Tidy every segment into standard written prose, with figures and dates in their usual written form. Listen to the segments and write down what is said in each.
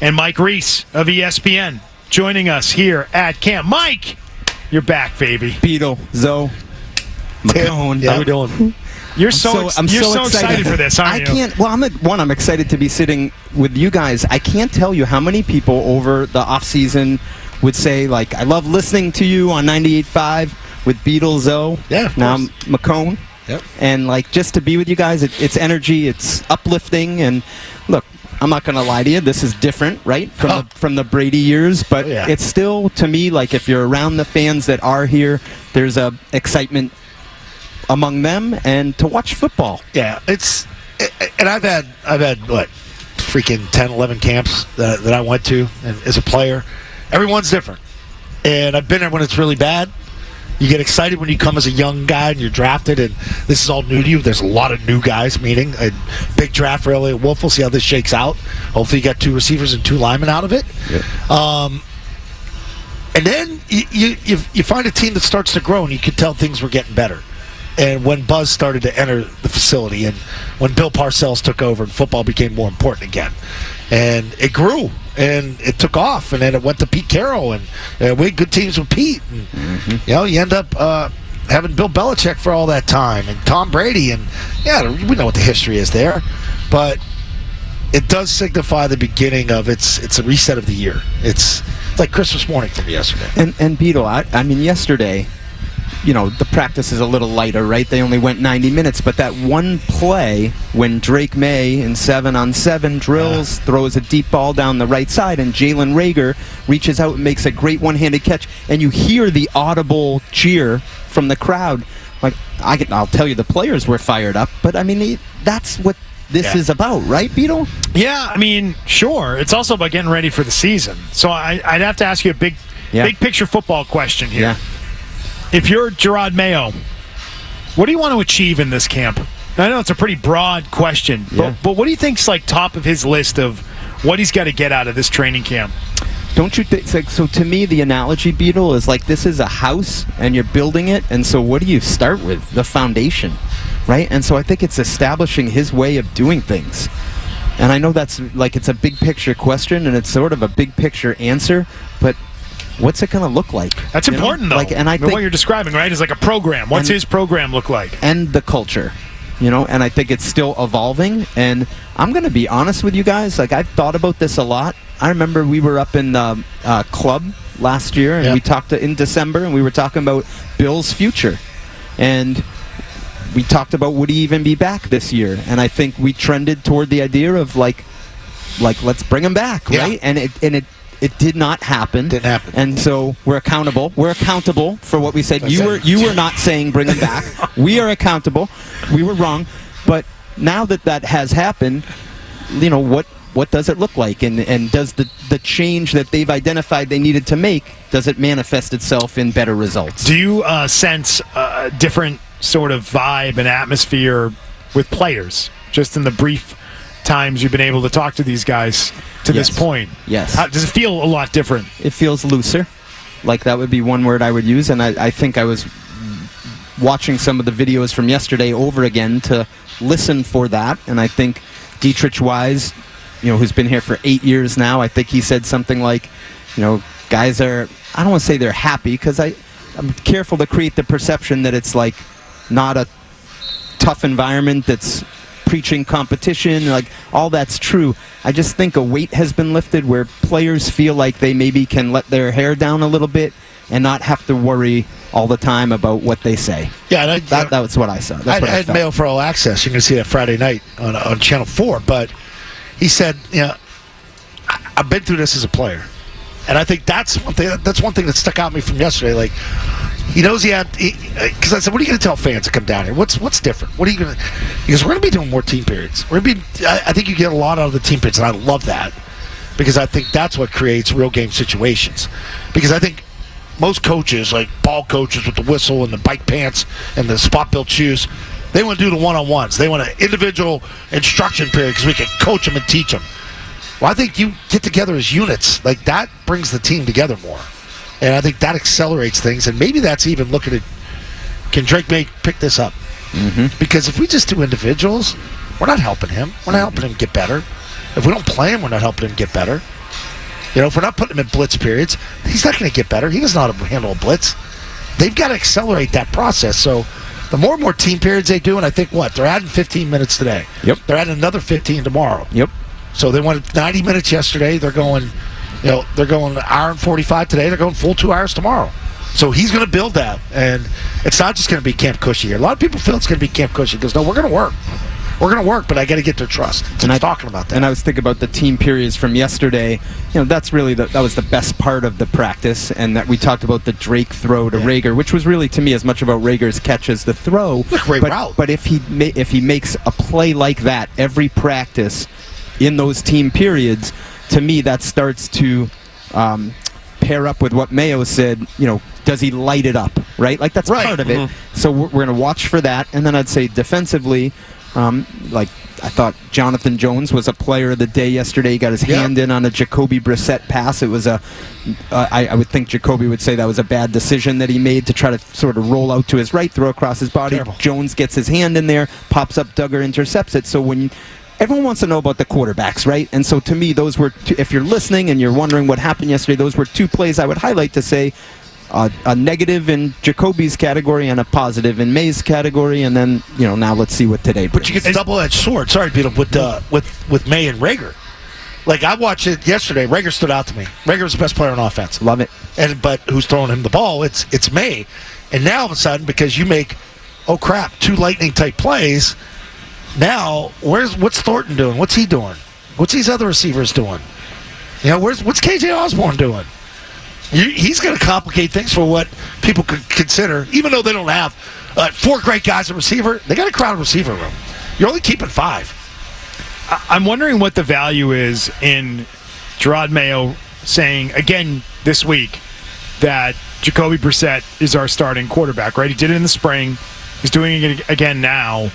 and Mike Reiss of ESPN joining us here at camp. Mike, you're back, baby. Beetle, Zoe, McCone. How we doing? You're so excited for this, aren't you? I'm excited to be sitting with you guys. I can't tell you how many people over the off-season would say, like, I love listening to you on 98.5 with Beetle, Zoe. Yeah, of now course. McCone. Yep. And, like, just to be with you guys, it's energy, it's uplifting. And, look, I'm not going to lie to you. This is different, right, from the Brady years. But it's still, to me, like, if you're around the fans that are here, there's a excitement among them and to watch football. Yeah, and I've had what, freaking 10, 11 camps that I went to and as a player. Everyone's different. And I've been there when it's really bad. You get excited when you come as a young guy and you're drafted and this is all new to you. There's a lot of new guys meeting. A big draft for Elliott Wolf. We'll see how this shakes out. Hopefully you got 2 receivers and 2 linemen out of it. Yeah. And then you find a team that starts to grow and you can tell things were getting better. And when Buzz started to enter the facility and when Bill Parcells took over and football became more important again. And it grew and it took off and then it went to Pete Carroll and we had good teams with Pete. And, you end up having Bill Belichick for all that time and Tom Brady. And, we know what the history is there. But it does signify the beginning of it's a reset of the year. It's like Christmas morning from yesterday. And Beetle, I mean, yesterday, the practice is a little lighter, right? They only went 90 minutes, but that one play when Drake May in 7-on-7 drills, throws a deep ball down the right side, and Jalen Reagor reaches out and makes a great one-handed catch, and you hear the audible cheer from the crowd. Like, I'll tell you, the players were fired up, but I mean, that's what this is about, right, Beetle? Yeah, I mean, sure. It's also about getting ready for the season. So I'd have to ask you a big picture football question here. Yeah. If you're Gerod Mayo, what do you want to achieve in this camp? I know it's a pretty broad question, but what do you think's like top of his list of what he's got to get out of this training camp? Don't you think? So to me, the analogy, Beetle, is like this is a house and you're building it, and so what do you start with? The foundation, right? And so I think it's establishing his way of doing things. And I know that's like it's a big picture question and it's sort of a big picture answer, but what's it going to look like? That's important, though. And I think what you're describing, right, is like a program. What's his program look like? And the culture, and I think it's still evolving. And I'm going to be honest with you guys. Like, I've thought about this a lot. I remember we were up in the club last year, and we talked in December, and we were talking about Bill's future. And we talked about would he even be back this year? And I think we trended toward the idea of, like let's bring him back, right? And it did not happen. Didn't happen. And so we're accountable. We're accountable for what we said. You were not saying bring him back. We are accountable. We were wrong. But now that has happened, what does it look like? And does the change that they've identified they needed to make, does it manifest itself in better results? Do you sense a different sort of vibe and atmosphere with players, just in the brief times you've been able to talk to these guys to this point? Yes. Does it feel a lot different? It feels looser. Like, that would be one word I would use. And I think I was watching some of the videos from yesterday over again to listen for that. And I think Dietrich Wise, who's been here for 8 years now, I think he said something like, guys are, I don't want to say they're happy, because I'm careful to create the perception that it's like not a tough environment that's preaching competition, like all that's true. I just think a weight has been lifted where players feel like they maybe can let their hair down a little bit and not have to worry all the time about what they say. Yeah, that's what I saw. That's what I had Mayo for All Access. You're going to see that Friday night on Channel 4. But he said, I've been through this as a player. And I think that's one thing that stuck out to me from yesterday. Like, he knows because I said, what are you going to tell fans to come down here? What's different? What are you going to? Because we're going to be doing more team periods. I think you get a lot out of the team periods, and I love that because I think that's what creates real game situations. Because I think most coaches, like ball coaches with the whistle and the bike pants and the spot-built shoes, they want to do the one-on-ones. They want an individual instruction period because we can coach them and teach them. Well, I think you get together as units. Like, that brings the team together more. And I think that accelerates things. And maybe that's even looking at, can Drake May pick this up? Mm-hmm. Because if we just do individuals, we're not helping him. We're not helping him get better. If we don't play him, we're not helping him get better. If we're not putting him in blitz periods, he's not going to get better. He doesn't know how to handle a blitz. They've got to accelerate that process. So the more and more team periods they do, and I think they're adding 15 minutes today. Yep. They're adding another 15 tomorrow. Yep. So they went 90 minutes yesterday. They're going, they're going an hour and 45 today. They're going full 2 hours tomorrow. So he's going to build that, and it's not just going to be Camp Cushy here. A lot of people feel it's going to be Camp Cushy. He goes, no, we're going to work. We're going to work, but I got to get their trust. So he's talking about that. And I was thinking about the team periods from yesterday. That's really that was the best part of the practice, and that we talked about the Drake throw to Rager, which was really to me as much about Rager's catch as the throw. Great route. But if he makes a play like that every practice in those team periods, to me that starts to pair up with what Mayo said. Does he light it up, right? Like that's part of it. So we're going to watch for that, and then I'd say defensively. I thought Jonathan Jones was a player of the day yesterday. He got his hand in on a Jacoby Brissett pass. It was I would think Jacoby would say that was a bad decision that he made to try to sort of roll out to his right, throw across his body. Terrible. Jones gets his hand in there, pops up, Duggar intercepts it. So when everyone wants to know about the quarterbacks, right? And so to me, those were if you're listening and you're wondering what happened yesterday, those were two plays I would highlight to say, a negative in Jacoby's category and a positive in May's category, and then now let's see what today brings. But you get the double-edged sword. Sorry, Beetle, with May and Rager. Like I watched it yesterday. Rager stood out to me. Rager was the best player on offense. Love it. But who's throwing him the ball? It's May. And now all of a sudden, because you make two lightning type plays. Now what's Thornton doing? What's he doing? What's these other receivers doing? What's KJ Osborne doing? He's going to complicate things for what people could consider, even though they don't have 4 great guys at receiver. They got a crowded receiver room. You're only keeping 5. I'm wondering what the value is in Gerod Mayo saying again this week that Jacoby Brissett is our starting quarterback. Right? He did it in the spring. He's doing it again now,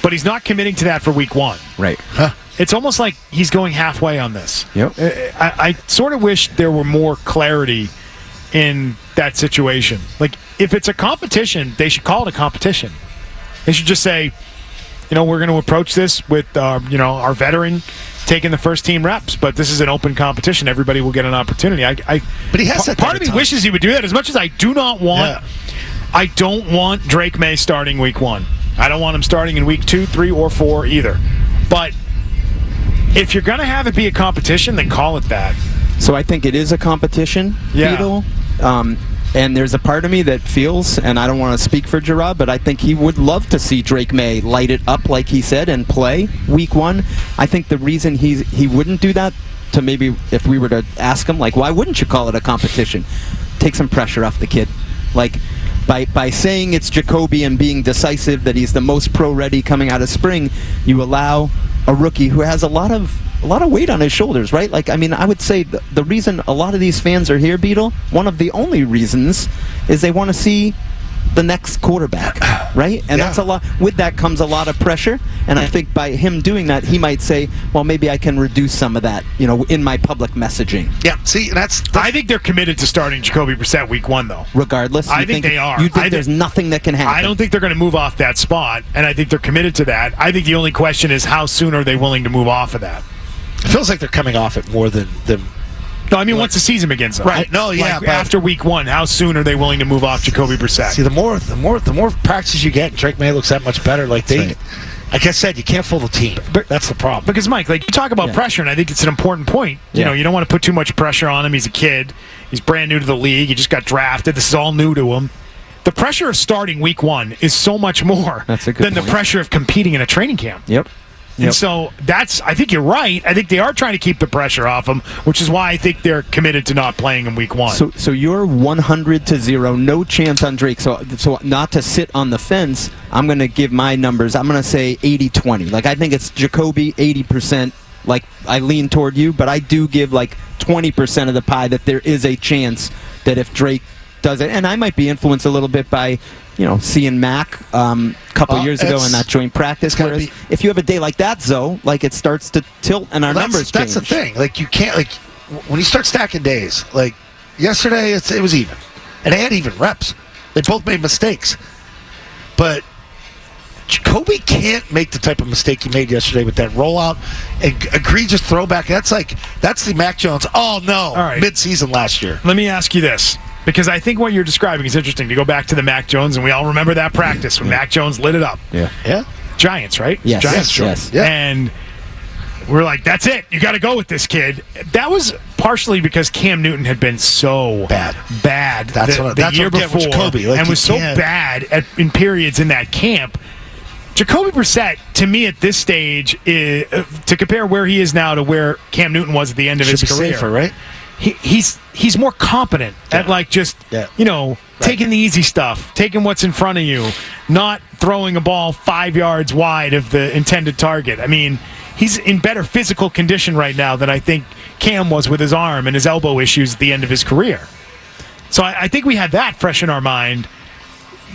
but he's not committing to that for week 1. Right. Huh. It's almost like he's going halfway on this. Yep. I sort of wish there were more clarity in that situation. Like, if it's a competition, they should call it a competition. They should just say, we're going to approach this with, our veteran taking the first team reps, but this is an open competition. Everybody will get an opportunity. But he has part of me wishes he would do that. As much as I do not want, I don't want Drake May starting week 1. I don't want him starting in week 2, 3, or 4 either. But if you're going to have it be a competition, then call it that. So I think it is a competition, Beetle. And there's a part of me that feels, and I don't want to speak for Gerod, but I think he would love to see Drake May light it up, like he said, and play week 1. I think the reason he wouldn't do that, to maybe if we were to ask him, like, why wouldn't you call it a competition? Take some pressure off the kid. Like, by saying it's Jacoby and being decisive that he's the most pro-ready coming out of spring, you allow a rookie who has a lot of weight on his shoulders, right? Like, I mean, I would say the reason a lot of these fans are here, Beetle, one of the only reasons is they want to see the next quarterback, right? And that's a lot. With that comes a lot of pressure, and I think by him doing that, he might say, well, maybe I can reduce some of that, in my public messaging. Yeah, see, I think they're committed to starting Jacoby Brissett week 1, though. Regardless? I think they are. You think there's nothing that can happen? I don't think they're going to move off that spot, and I think they're committed to that. I think the only question is how soon are they willing to move off of that? It feels like they're coming off it more than No, I mean, once the season begins, though. Right. No, yeah. Like, after week 1, how soon are they willing to move off Jacoby Brissett? See, the more practices you get, Drake May looks that much better. Like like I said, you can't fool the team. But that's the problem. Because, Mike, like, you talk about pressure, and I think it's an important point. You don't want to put too much pressure on him. He's a kid. He's brand new to the league. He just got drafted. This is all new to him. The pressure of starting week 1 is so much more than the pressure of competing in a training camp. Yep. And so I think you're right. I think they are trying to keep the pressure off him, which is why I think they're committed to not playing him week 1. So you're 100-0, no chance on Drake. So not to sit on the fence, I'm going to give my numbers. I'm going to say 80-20. Like, I think it's Jacoby 80%. Like, I lean toward you, but I do give like 20% of the pie that there is a chance that if Drake does it, and I might be influenced a little bit by seeing Mac a couple years ago in that joint practice. Whereas if you have a day like that, Zoe, like, it starts to tilt and our numbers change. That's the thing. Like, you can't, like, when you start stacking days, like yesterday, it was even, and they had even reps. They both made mistakes, but Jacoby can't make the type of mistake he made yesterday with that rollout and egregious throwback. That's the Mac Jones. Oh no! Mid-season last year. Let me ask you this, because I think what you're describing is interesting. To go back to the Mac Jones, and we all remember that practice when Mac Jones lit it up. Yeah. Giants, right? Yes. Giants. Yes. Yeah. And we're like, that's it. You got to go with this kid. That was partially because Cam Newton had been so bad the year before, Jacoby, and was so bad in periods in that camp. Jacoby Brissett, to me at this stage, to compare where he is now to where Cam Newton was at the end of his career, safer, right? He's more competent at taking the easy stuff, taking what's in front of you, not throwing a ball 5 yards wide of the intended target. I mean, he's in better physical condition right now than I think Cam was with his arm and his elbow issues at the end of his career. So I think we had that fresh in our mind.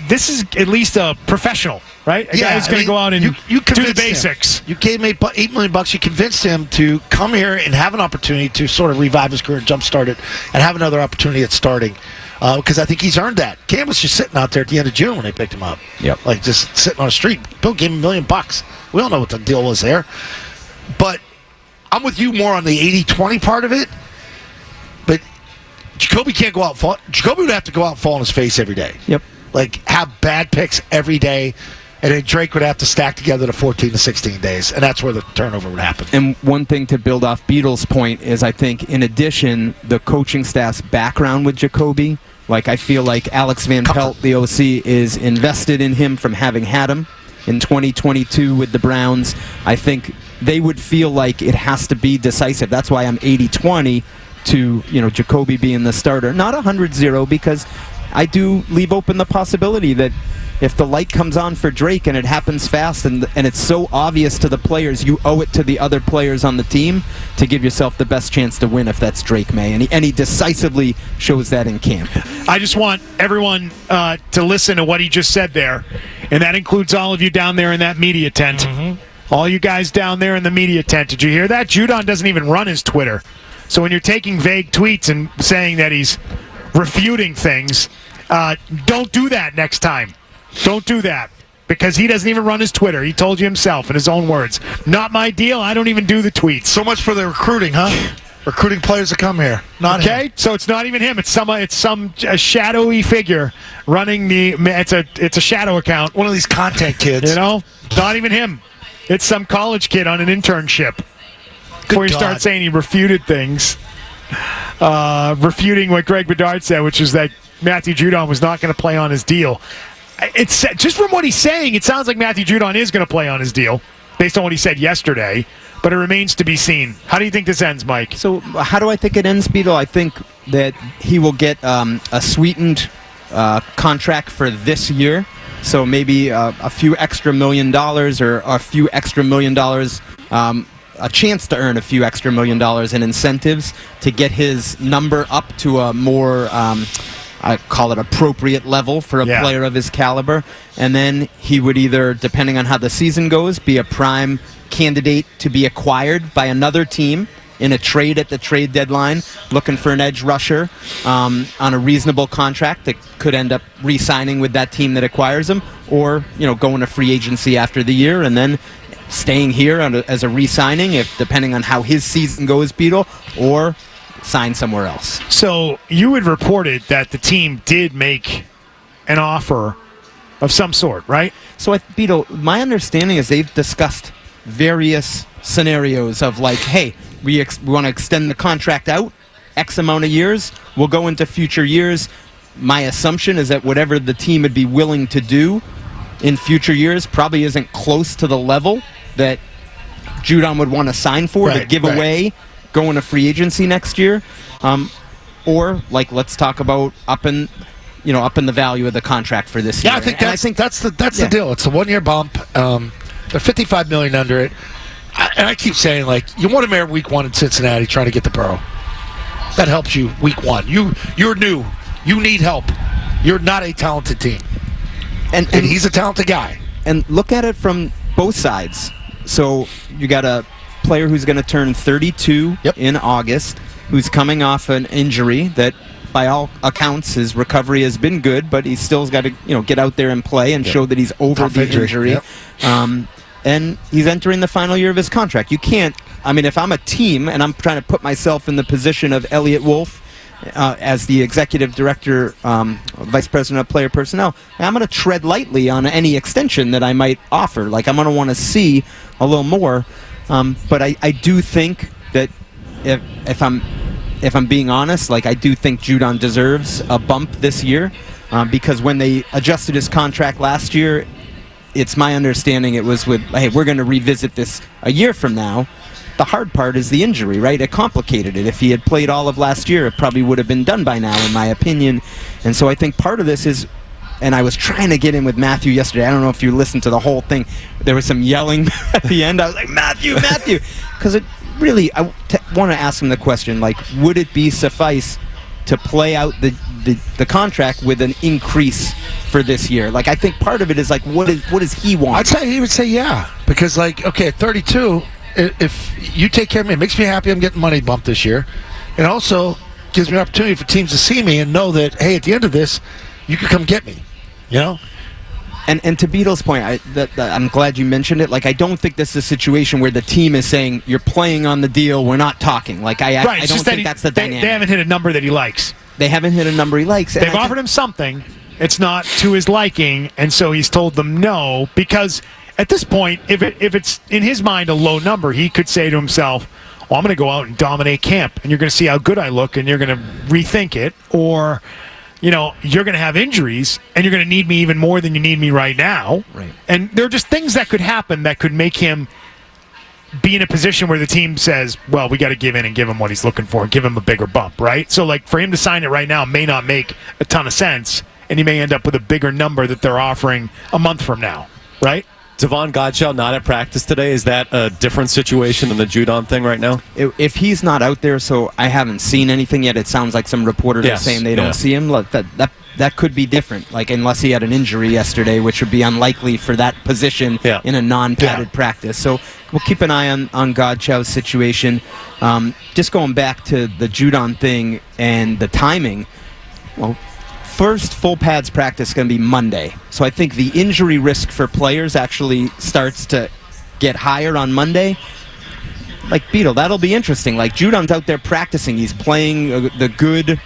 This is at least a professional, right? A guy who's going to go out and you do the basics. You gave him $8 million. You convinced him to come here and have an opportunity to sort of revive his career, jumpstart it, and have another opportunity at starting. Because I think he's earned that. Cam was just sitting out there at the end of June when they picked him up. Yep. Like just sitting on the street. Bill gave him $1 million. We all know what the deal was there. But I'm with you more on the 80-20 part of it. But Jacoby can't go out and fall. Jacoby would have to go out and fall on his face every day. Yep. Like, have bad picks every day, and then Drake would have to stack together the 14 to 16 days, and that's where the turnover would happen. And one thing to build off Beadle's point is I think, in addition, the coaching staff's background with Jacoby, like I feel like Alex Van Pelt, the OC, is invested in him from having had him in 2022 with the Browns. I think they would feel like it has to be decisive. That's why I'm 80-20 to Jacoby being the starter. Not 100-0, because I do leave open the possibility that if the light comes on for Drake and it happens fast and it's so obvious to the players, you owe it to the other players on the team to give yourself the best chance to win if that's Drake May. And he decisively shows that in camp. I just want everyone to listen to what he just said there, and that includes all of you down there in that media tent. Mm-hmm. All you guys down there in the media tent. Did you hear that? Judon doesn't even run his Twitter. So when you're taking vague tweets and saying that he's refuting things, don't do that next time. Don't do that, because he doesn't even run his Twitter. He told you himself in his own words. Not my deal. I don't even do the tweets. So much for the recruiting, huh? Recruiting players to come here. Not him. So it's not even him. It's some shadowy figure running the. It's a shadow account. One of these content kids. Not even him. It's some college kid on an internship. Before you start saying he refuted things, refuting what Greg Bedard said, which is that Matthew Judon was not going to play on his deal. It's just from what he's saying, it sounds like Matthew Judon is going to play on his deal, based on what he said yesterday. But it remains to be seen. How do you think this ends, Mike? So how do I think it ends, Beetle? I think that he will get a sweetened contract for this year. So maybe a few extra $1 million or a few extra $1 million. A chance to earn a few extra $1 million in incentives to get his number up to a more, I call it, appropriate level for a player of his caliber. And then he would either, depending on how the season goes, be a prime candidate to be acquired by another team in a trade at the trade deadline, looking for an edge rusher on a reasonable contract that could end up re-signing with that team that acquires him, or going to free agency after the year and then staying here as a re-signing, if depending on how his season goes, Beetle, or sign somewhere else. So you had reported that the team did make an offer of some sort, right? So, Beetle, my understanding is they've discussed various scenarios of like, hey, we want to extend the contract out X amount of years. We'll go into future years. My assumption is that whatever the team would be willing to do in future years probably isn't close to the level that Judon would want to sign for to give away going to free agency next year. Or like, let's talk about up in the value of the contract for this year. Yeah, I think that's the deal. It's a 1 year bump. They're $55 million under it. And I keep saying, like, you want him there week 1 in Cincinnati trying to get the Burrow. That helps you week 1. You're new. You need help. You're not a talented team. And he's a talented guy. And look at it from both sides. So you got a player who's going to turn 32 in August, who's coming off an injury that by all accounts, his recovery has been good, but he's still got to get out there and play and show that he's over Tough the injury. injury. Yep. And he's entering the final year of his contract. You can't. I mean, if I'm a team and I'm trying to put myself in the position of Elliot Wolf as the executive director, vice president of player personnel, I'm going to tread lightly on any extension that I might offer. Like, I'm going to want to see a little more. But I do think that if I'm being honest, like, I do think Judon deserves a bump this year because when they adjusted his contract last year, it's my understanding it was with, hey, we're going to revisit this a year from now. The hard part is the injury, right? It complicated it. If he had played all of last year, it probably would have been done by now, in my opinion. And so I think part of this is, and I was trying to get in with Matthew yesterday. I don't know if you listened to the whole thing. There was some yelling at the end. I was like, Matthew. Because it really, I want to ask him the question, like, would it be suffice to play out the contract with an increase for this year? Like, I think part of it is, like, what does he want? I'd say he would say yeah. Because, like, okay, at 32, if you take care of me, it makes me happy I'm getting money bumped this year. It also gives me an opportunity for teams to see me and know that, hey, at the end of this, you can come get me. You know? And to Beatle's point, I'm glad you mentioned it. Like, I don't think this is a situation where the team is saying, you're playing on the deal, we're not talking. Like, I don't think that's the dynamic. They haven't hit a number that he likes. They haven't hit a number he likes. They've offered him something. It's not to his liking, and so he's told them no, because at this point, if it's in his mind a low number, he could say to himself, well, I'm going to go out and dominate camp, and you're going to see how good I look, and you're going to rethink it, or, you're going to have injuries, and you're going to need me even more than you need me right now. Right. And there are just things that could happen that could make him be in a position where the team says, well, we got to give in and give him what he's looking for and give him a bigger bump, right? So, like, for him to sign it right now may not make a ton of sense, and he may end up with a bigger number that they're offering a month from now, right? Devon Godshall not at practice today. Is that a different situation than the Judon thing right now? If he's not out there, so I haven't seen anything yet. It sounds like some reporters are saying they don't see him. That could be different, like, unless he had an injury yesterday, which would be unlikely for that position in a non-padded practice. So we'll keep an eye on Godshall's situation. Just going back to the Judon thing and the timing, well, first full pads practice is going to be Monday. So I think the injury risk for players actually starts to get higher on Monday. Like, Beetle, that'll be interesting. Like, Judon's out there practicing. He's playing the good,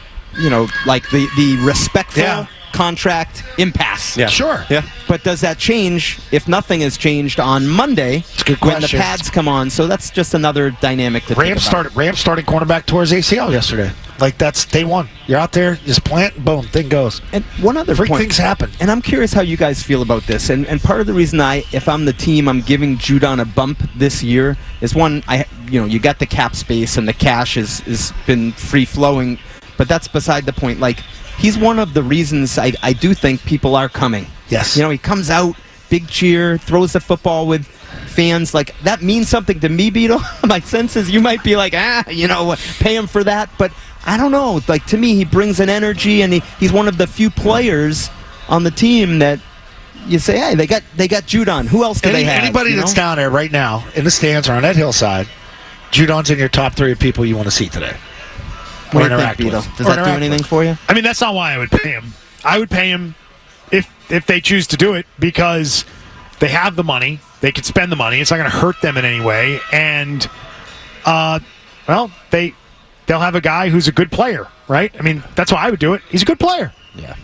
like the respectful contract impasse. Yeah. Sure. Yeah. But does that change if nothing has changed on Monday It's a good when the question. pads come on? So that's just another dynamic to think about. Rams starting cornerback towards ACL yesterday. Like, that's day one. You're out there, just plant, boom, thing goes. And one other Freak point. things happen. And I'm curious how you guys feel about this. And part of the reason if I'm the team, I'm giving Judon a bump this year is one, you got the cap space and the cash has been free flowing, but that's beside the point. Like, he's one of the reasons I do think people are coming. Yes. He comes out, big cheer, throws the football with fans. Like, that means something to me, Beetle. My sense is you might be like, pay him for that. But I don't know. Like, to me, he brings an energy, and he's one of the few players on the team that you say, hey, they got Judon. Who else do they have? Anybody that's down there right now in the stands or on that hillside, Judon's in your top 3 of people you want to see today. What do you think, Beetle? Does that do anything for you? I mean, that's not why I would pay him. I would pay him if they choose to do it because they have the money. They can spend the money. It's not going to hurt them in any way. And, they'll have a guy who's a good player, right? I mean, that's why I would do it. He's a good player. Yeah.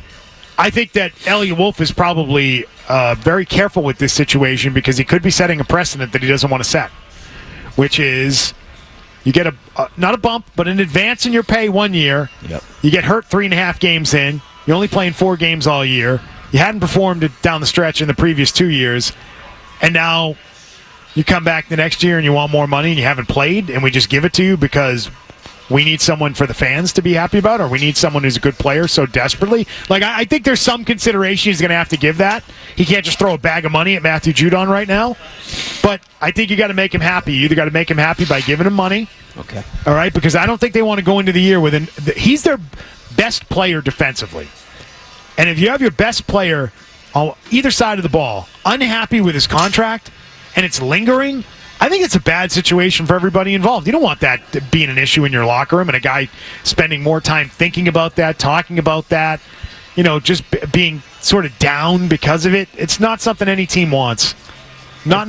I think that Elliot Wolf is probably very careful with this situation because he could be setting a precedent that he doesn't want to set, which is you get not a bump, but an advance in your pay 1 year. Yep. You get hurt 3.5 games in. You're only playing 4 games all year. You hadn't performed down the stretch in the previous 2 years, and now you come back the next year and you want more money and you haven't played, and we just give it to you because we need someone for the fans to be happy about, or we need someone who's a good player so desperately. Like, I think there's some consideration he's going to have to give that. He can't just throw a bag of money at Matthew Judon right now. But I think you got to make him happy. You either got to make him happy by giving him money. Okay. All right? Because I don't think they want to go into the year with he's their best player defensively. And if you have your best player on either side of the ball unhappy with his contract and it's lingering, I think it's a bad situation for everybody involved. You don't want that being an issue in your locker room and a guy spending more time thinking about that, talking about that, just being sort of down because of it. It's not something any team wants. Not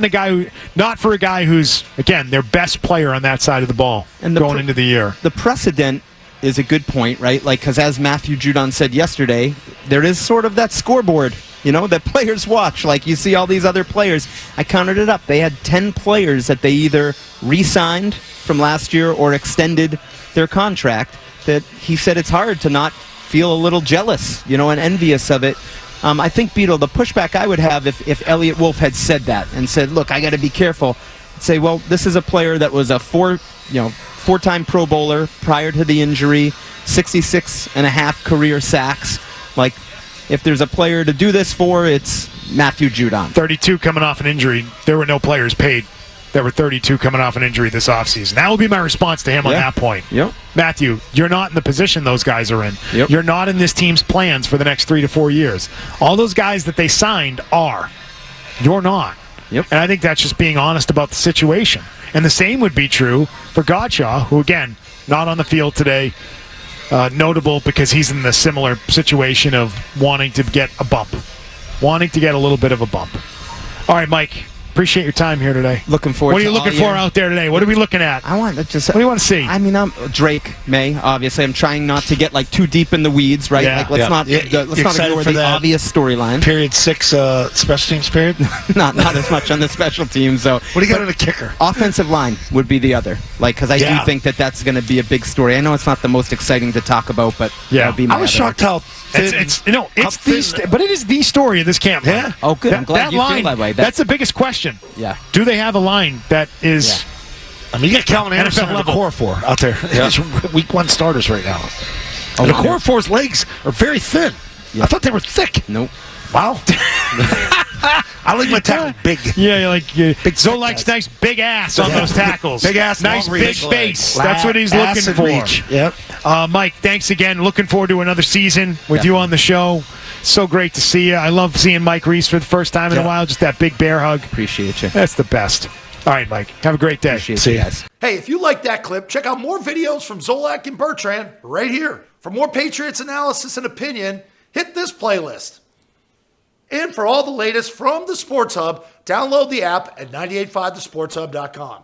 for a guy who's, again, their best player on that side of the ball going into the year. The precedent is a good point, right? Because as Matthew Judon said yesterday, there is sort of that scoreboard, that players watch. You see all these other players. I counted it up. They had 10 players that they either re-signed from last year or extended their contract, that he said it's hard to not feel a little jealous, and envious of it. I think, Beetle, the pushback I would have if Elliot Wolf had said that and said, look, I got to be careful, I'd say, well, this is a player that was a four-time Pro Bowler prior to the injury, 66.5 career sacks. If there's a player to do this for, it's Matthew Judon. 32 coming off an injury. There were no players paid. There were 32 coming off an injury this offseason. That would be my response to him on that point. Yep. Matthew, you're not in the position those guys are in. Yep. You're not in this team's plans for the next 3 to 4 years. All those guys that they signed are. You're not. Yep. And I think that's just being honest about the situation. And the same would be true for Godshaw, who, again, not on the field today. Notable because he's in the similar situation of wanting to get a bump. Wanting to get a little bit of a bump. All right, Mike. Appreciate your time here today. Looking forward. What are you looking for out there today? What are we looking at? What do you want to see? I'm Drake May. Obviously, I'm trying not to get too deep in the weeds, right? Yeah. Let's not ignore the obvious storyline. Period 6 special teams period. not as much on the special teams though. What do you got in a kicker? Offensive line would be the other. Because I do think that's going to be a big story. I know it's not the most exciting to talk about, but that'll be my I was shocked how thin, but it is the story of this camp. Yeah. Oh, good. I'm glad you feel that way. That's the biggest question. Yeah. Do they have a line that is? I mean, you got Calvin Anderson and the core four out there. Yeah. Week 1 starters right now. And the core four's legs are very thin. I thought they were thick. Nope. Wow. I like my tackle big. Yeah, big Zolak's nice big ass on those tackles. Big ass, nice big face. Legs. That's what he's looking for. Reach. Yep. Mike, thanks again. Looking forward to another season with you on the show. So great to see you. I love seeing Mike Reiss for the first time in a while. Just that big bear hug. Appreciate you. That's the best. All right, Mike. Have a great day. See you guys. Hey, if you like that clip, check out more videos from Zolak and Bertrand right here. For more Patriots analysis and opinion, hit this playlist. And for all the latest from the Sports Hub, download the app at 985thesportshub.com.